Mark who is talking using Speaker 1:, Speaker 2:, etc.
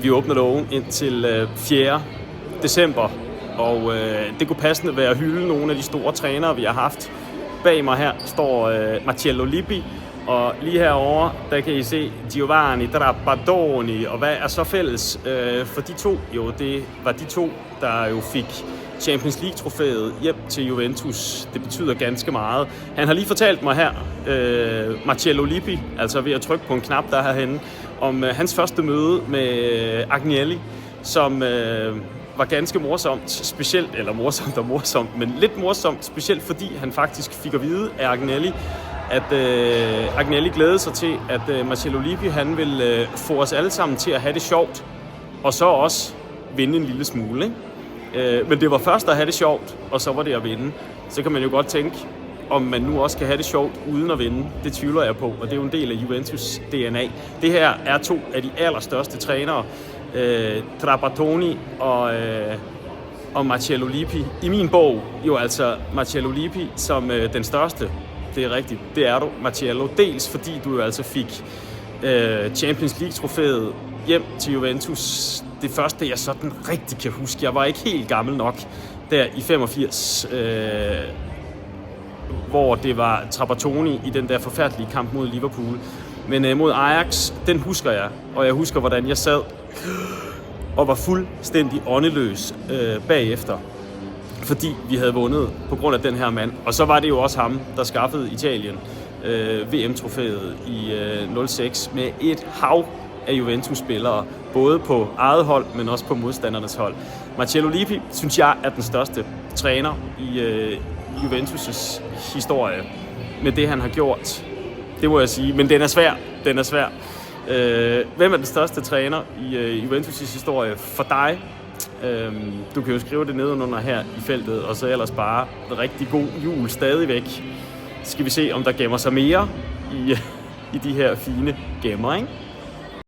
Speaker 1: Vi åbner lågen indtil 4. december, og det kunne passende være at hylde nogle af de store trænere, vi har haft. Bag mig her står Marcello Lippi, og lige herovre, der kan I se Giovanni Trapattoni, og hvad er så fælles for de to? Jo, det var de to, der jo fik Champions League-trofæet hjem til Juventus. Det betyder ganske meget. Han har lige fortalt mig her, Marcello Lippi, altså ved at trykke på en knap, der er herhenne, om hans første møde med Agnelli, som var ganske morsomt, specielt, eller morsomt, men lidt morsomt, specielt fordi han faktisk fik at vide af Agnelli, at Agnelli glædede sig til, at Marcello Lippi, han ville få os alle sammen til at have det sjovt, og så også vinde en lille smule, ikke? Men det var først at have det sjovt, og så var det at vinde. Så kan man jo godt tænke, om man nu også kan have det sjovt uden at vinde. Det tvivler jeg på, og det er jo en del af Juventus DNA. Det her er to af de allerstørste trænere, Trapattoni og Marcello Lippi. I min bog jo altså Marcello Lippi som den største. Det er rigtigt, det er du, Marcello. Dels fordi du jo altså fik Champions League-trofæet hjem til Juventus. Det første, jeg sådan rigtig kan huske, jeg var ikke helt gammel nok, der i 85, hvor det var Trapattoni i den der forfærdelige kamp mod Liverpool. Men mod Ajax, den husker jeg, og jeg husker, hvordan jeg sad og var fuldstændig åndeløs bagefter, fordi vi havde vundet på grund af den her mand. Og så var det jo også ham, der skaffede Italien VM-trofæet i 06 med et hav af Juventus-spillere, både på eget hold, men også på modstandernes hold. Marcello Lippi, synes jeg, er den største træner i Juventus' historie med det, han har gjort. Det må jeg sige, men den er svær. Hvem er den største træner i Juventus' historie for dig? Du kan jo skrive det nedenunder her i feltet, og så ellers bare en rigtig god jul stadigvæk. Skal vi se, om der gemmer sig mere i de her fine gemmer, ikke?